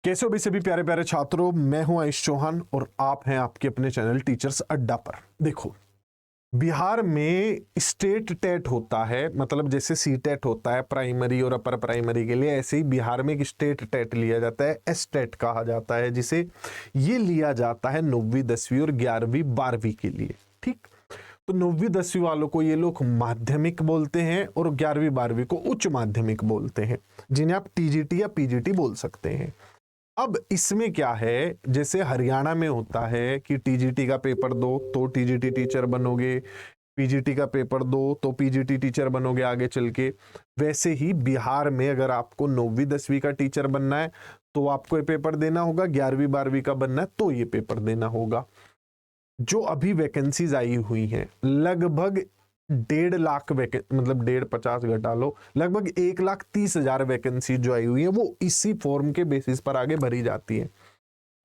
कैसे हो भी सभी प्यारे प्यारे छात्रों, मैं हूं आयुष चौहान और आप हैं आपके अपने चैनल टीचर्स अड्डा पर। देखो, बिहार में स्टेट टेट होता है, मतलब जैसे सी टेट होता है प्राइमरी और अपर प्राइमरी के लिए, ऐसे ही बिहार में एक स्टेट टेट लिया जाता है, एस टेट कहा जाता है, जिसे ये लिया जाता है 9वीं 10वीं और 11वीं 12वीं के लिए। ठीक, तो 9वीं 10वीं वालों को ये लोग माध्यमिक बोलते हैं और 11वीं 12वीं को उच्च माध्यमिक बोलते हैं, जिन्हें आप टीजीटी या पीजीटी बोल सकते हैं। अब इसमें क्या है, जैसे हरियाणा में होता है कि टीजीटी का पेपर दो तो टीजीटी टीचर बनोगे, पीजीटी का पेपर दो तो पीजीटी टीचर बनोगे आगे चल के, वैसे ही बिहार में अगर आपको 9वीं 10वीं का टीचर बनना है तो आपको ये पेपर देना होगा, 11वीं 12वीं का बनना है तो ये पेपर देना होगा। जो अभी वैकेंसीज आई हुई हैं, लगभग 1.5 लाख मतलब 1.50 घटा लो, लगभग 1,30,000 वैकेंसी जो आई हुई है वो इसी फॉर्म के बेसिस पर आगे भरी जाती है।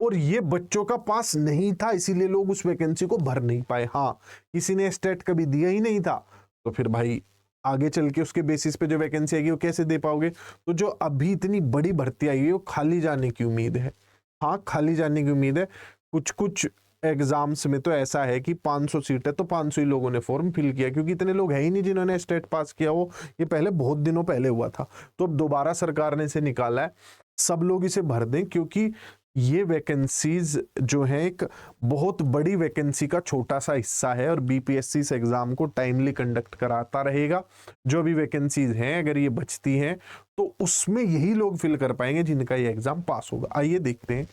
और ये बच्चों का पास नहीं था, इसीलिए लोग उस वैकेंसी को भर नहीं पाए। हाँ, किसी ने स्टेट कभी दिया ही नहीं था तो फिर भाई आगे चल के उसके बेसिस पे जो वैकेंसी आएगी वो कैसे दे पाओगे। तो जो अभी इतनी बड़ी भर्ती आई है वो खाली जाने की उम्मीद है। हाँ, खाली जाने की उम्मीद है। कुछ कुछ एग्जाम्स में तो ऐसा है कि 500 सीट है तो 500 ही लोगों ने फॉर्म फिल किया, क्योंकि इतने लोग हैं ही नहीं जिन्होंने स्टेट पास किया हो। ये पहले बहुत दिनों पहले हुआ था, तो अब दोबारा सरकार ने इसे निकाला है, सब लोग इसे भर दें, क्योंकि ये वैकेंसीज जो है एक बहुत बड़ी वैकेंसी का छोटा सा हिस्सा है और बीपीएससी इस एग्जाम को टाइमली कंडक्ट कराता रहेगा। जो भी वैकेंसीज हैं अगर ये बचती हैं तो उसमें यही लोग फिल कर पाएंगे जिनका ये एग्जाम पास होगा। आइए देखते हैं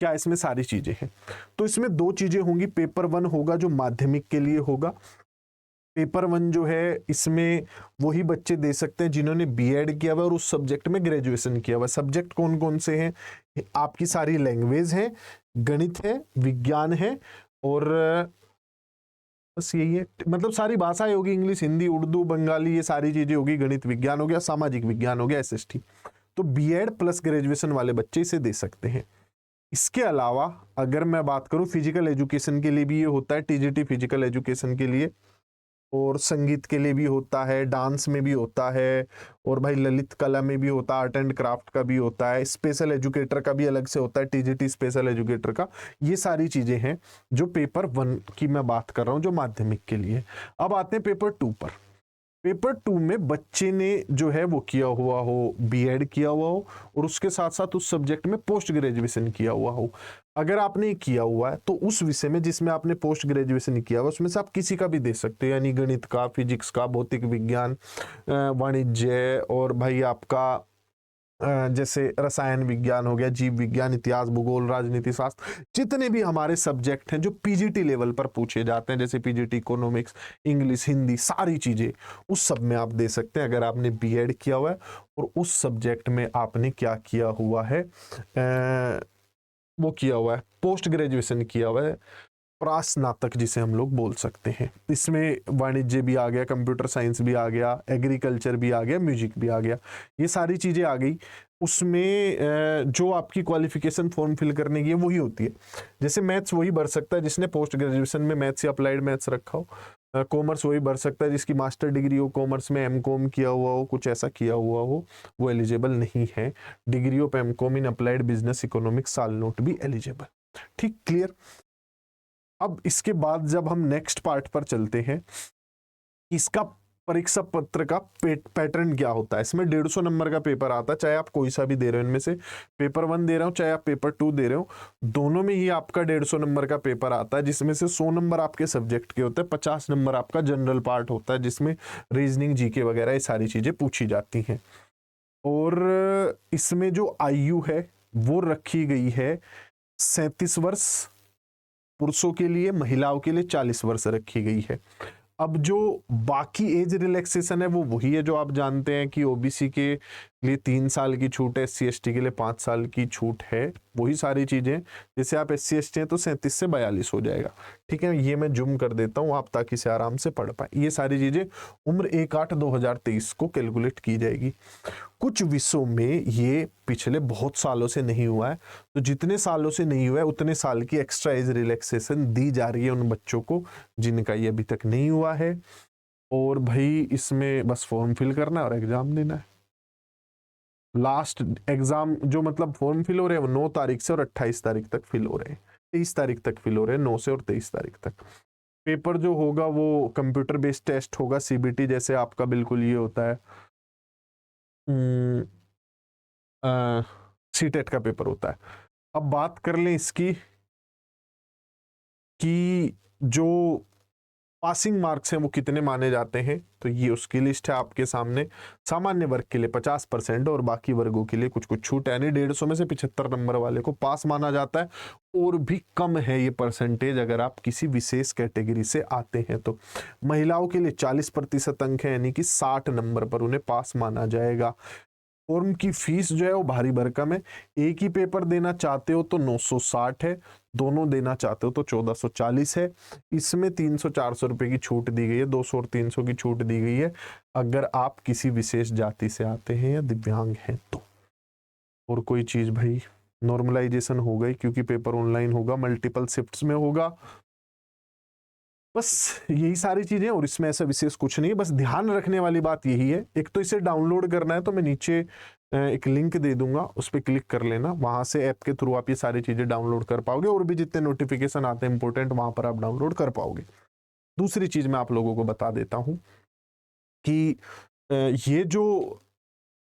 क्या इसमें सारी चीजें हैं। तो इसमें 2 चीजें होंगी। पेपर 1 होगा जो माध्यमिक के लिए होगा। पेपर 1 जो है इसमें वही बच्चे दे सकते हैं जिन्होंने बीएड किया हुआ और उस सब्जेक्ट में ग्रेजुएशन किया हुआ। सब्जेक्ट कौन कौन से हैं? आपकी सारी लैंग्वेज है, गणित है, विज्ञान है और बस यही है। मतलब सारी भाषाएं होगी, इंग्लिश, हिंदी, उर्दू, बंगाली, ये सारी चीजें होगी। गणित विज्ञान हो गया, सामाजिक विज्ञान हो गया, एसएसटी। तो बीएड प्लस ग्रेजुएशन वाले बच्चे इसे दे सकते हैं। इसके अलावा अगर मैं बात करूं फिजिकल एजुकेशन के लिए भी ये होता है, टीजीटी फिजिकल एजुकेशन के लिए, और संगीत के लिए भी होता है, डांस में भी होता है, और भाई ललित कला में भी होता है, आर्ट एंड क्राफ्ट का भी होता है, स्पेशल एजुकेटर का भी अलग से होता है, टीजीटी स्पेशल एजुकेटर का। ये सारी चीजें हैं जो पेपर 1 की मैं बात कर रहा हूं जो माध्यमिक के लिए। अब आते हैं पेपर 2 पर। पेपर 2 में बच्चे ने जो है वो किया हुआ हो, बीएड किया हुआ हो और उसके साथ साथ उस सब्जेक्ट में पोस्ट ग्रेजुएशन किया हुआ हो। अगर आपने किया हुआ है तो उस विषय में जिसमें आपने पोस्ट ग्रेजुएशन किया हुआ उसमें से आप किसी का भी दे सकते हो, यानी गणित का, फिजिक्स का, भौतिक विज्ञान, वाणिज्य, और भाई आपका जैसे रसायन विज्ञान हो गया, जीव विज्ञान, इतिहास, भूगोल, राजनीति शास्त्र, जितने भी हमारे सब्जेक्ट हैं जो पीजीटी लेवल पर पूछे जाते हैं, जैसे पीजीटी इकोनॉमिक्स, इंग्लिश, हिंदी, सारी चीजें उस सब में आप दे सकते हैं अगर आपने बीएड किया हुआ है और उस सब्जेक्ट में आपने क्या किया हुआ है, वो किया हुआ है, पोस्ट ग्रेजुएशन किया हुआ है, प्रास्नातक जिसे हम लोग बोल सकते हैं। इसमें वाणिज्य भी आ गया, कंप्यूटर साइंस भी आ गया, एग्रीकल्चर भी आ गया, म्यूजिक भी आ गया, ये सारी चीजें आ गई। उसमें जो आपकी क्वालिफिकेशन फॉर्म फिल करने की है वही होती है। जैसे मैथ्स वही भर सकता है जिसने पोस्ट ग्रेजुएशन में मैथ्स या अप्लाइड मैथ्स रखा हो, कॉमर्स वही भर सकता है जिसकी मास्टर डिग्री हो, कॉमर्स में एमकॉम किया हुआ हो, कुछ ऐसा किया हुआ हो, वो एलिजिबल नहीं है। Degree of MCom in applied business economics साल नोट भी एलिजिबल। ठीक, क्लियर। अब इसके बाद जब हम नेक्स्ट पार्ट पर चलते हैं, इसका परीक्षा पत्र का पैटर्न क्या होता है। इसमें 150 नंबर का पेपर आता है, चाहे आप कोई सा भी दे रहे हो, इनमें से पेपर 1 दे रहे हो चाहे आप पेपर 2 दे रहे हो, दोनों में ही आपका 150 नंबर का पेपर आता है, जिसमें से 100 नंबर आपके सब्जेक्ट के होते हैं, 50 नंबर आपका जनरल पार्ट होता है जिसमें रीजनिंग, जीके वगैरह ये सारी चीजें पूछी जाती हैं। और इसमें जो आयु है वो रखी गई है 37 वर्ष पुरुषों के लिए, महिलाओं के लिए 40 वर्ष रखी गई है। अब जो बाकी एज रिलैक्सेशन है वो वही है जो आप जानते हैं कि ओबीसी के लिए 3 साल की छूट है, SC ST के लिए 5 साल की छूट है, वही सारी चीजें। जैसे आप SC ST हैं तो 37 से 42 हो जाएगा। ठीक है, ये मैं जूम कर देता हूँ आप ताकि से आराम से पढ़ पाए। ये सारी चीजें उम्र 1/8/2023 को कैलकुलेट की जाएगी। कुछ विषयों में ये पिछले बहुत सालों से नहीं हुआ है, तो जितने सालों से नहीं हुआ है उतने साल की एक्स्ट्रा एज रिलैक्सेशन दी जा रही है उन बच्चों को जिनका ये अभी तक नहीं हुआ है। और भाई इसमें बस फॉर्म फिल करना है और एग्जाम देना है। लास्ट एग्जाम जो मतलब फॉर्म फिल हो रहे हैं वो 9 तारीख से और 28 तारीख तक फिल हो रहे हैं, 23 तारीख तक फिल हो रहे हैं, 9 से और 23 तारीख तक। पेपर जो होगा वो कंप्यूटर बेस्ड टेस्ट होगा, सीबीटी जैसे आपका बिल्कुल ये होता है, सीटेट का पेपर होता है। अब बात कर लें इसकी कि जो पासिंग मार्क्स हैं वो कितने माने जाते हैं, तो ये उसकी लिस्ट है आपके सामने। सामान्य वर्ग के लिए 50% और बाकी वर्गों के लिए कुछ कुछ छूट, यानी 150 में से 75 नंबर वाले को पास माना जाता है, और भी कम है ये परसेंटेज अगर आप किसी विशेष कैटेगरी से आते हैं तो। महिलाओं के लिए 40% अंक है, यानी कि 60 नंबर पर उन्हें पास माना जाएगा। फॉर्म की फीस जो है वो भारी भरकम है। एक ही पेपर देना चाहते हो तो 960 है, दोनों देना चाहते हो तो 1440 है। इसमें 300-400 रुपए की छूट दी गई है, 200 और 300 की छूट दी गई है अगर आप किसी विशेष जाति से आते हैं या दिव्यांग हैं तो। और कोई चीज भाई, नॉर्मलाइजेशन हो गई क्योंकि पेपर ऑनलाइन होगा, मल्टीपल शिफ्ट्स में होगा, बस यही सारी चीजें। और इसमें ऐसा विशेष कुछ नहीं है, बस ध्यान रखने वाली बात यही है। एक तो इसे डाउनलोड करना है तो मैं नीचे एक लिंक दे दूंगा, उस पर क्लिक कर लेना, वहां से ऐप के थ्रू आप ये सारी चीजें डाउनलोड कर पाओगे, और भी जितने नोटिफिकेशन आते हैं इंपॉर्टेंट वहां पर आप डाउनलोड कर पाओगे। दूसरी चीज मैं आप लोगों को बता देता हूं कि ये जो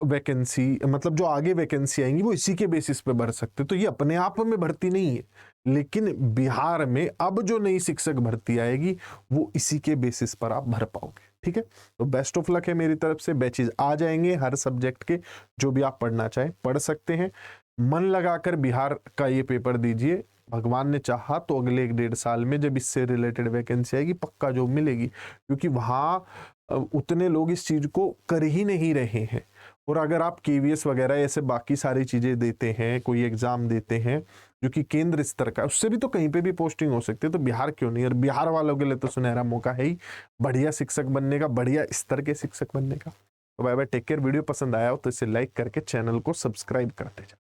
वैकेंसी मतलब जो आगे वैकेंसी आएंगी वो इसी के बेसिस पे भर सकते, तो ये अपने आप में भर्ती नहीं है, लेकिन बिहार में अब जो नई शिक्षक भर्ती आएगी वो इसी के बेसिस पर आप भर पाओगे। ठीक है, तो बेस्ट ऑफ लक है मेरी तरफ से। बैचेज आ जाएंगे हर सब्जेक्ट के, जो भी आप पढ़ना चाहें पढ़ सकते हैं। मन लगाकर बिहार का ये पेपर दीजिए, भगवान ने चाहा तो अगले 1-1.5 साल में जब इससे रिलेटेड वैकेंसी आएगी पक्का जॉब मिलेगी, क्योंकि वहां उतने लोग इस चीज को कर ही नहीं रहे हैं। और अगर आप केवीएस वगैरह ऐसे बाकी सारी चीजें देते हैं, कोई एग्जाम देते हैं जो कि केंद्र स्तर का, उससे भी तो कहीं पे भी पोस्टिंग हो सकती है, तो बिहार क्यों नहीं। और बिहार वालों के लिए तो सुनहरा मौका है ही बढ़िया शिक्षक बनने का, बढ़िया स्तर के शिक्षक बनने का। तो bye bye, take care. Video पसंद आया हो तो इसे लाइक करके चैनल को सब्सक्राइब करते जाओ।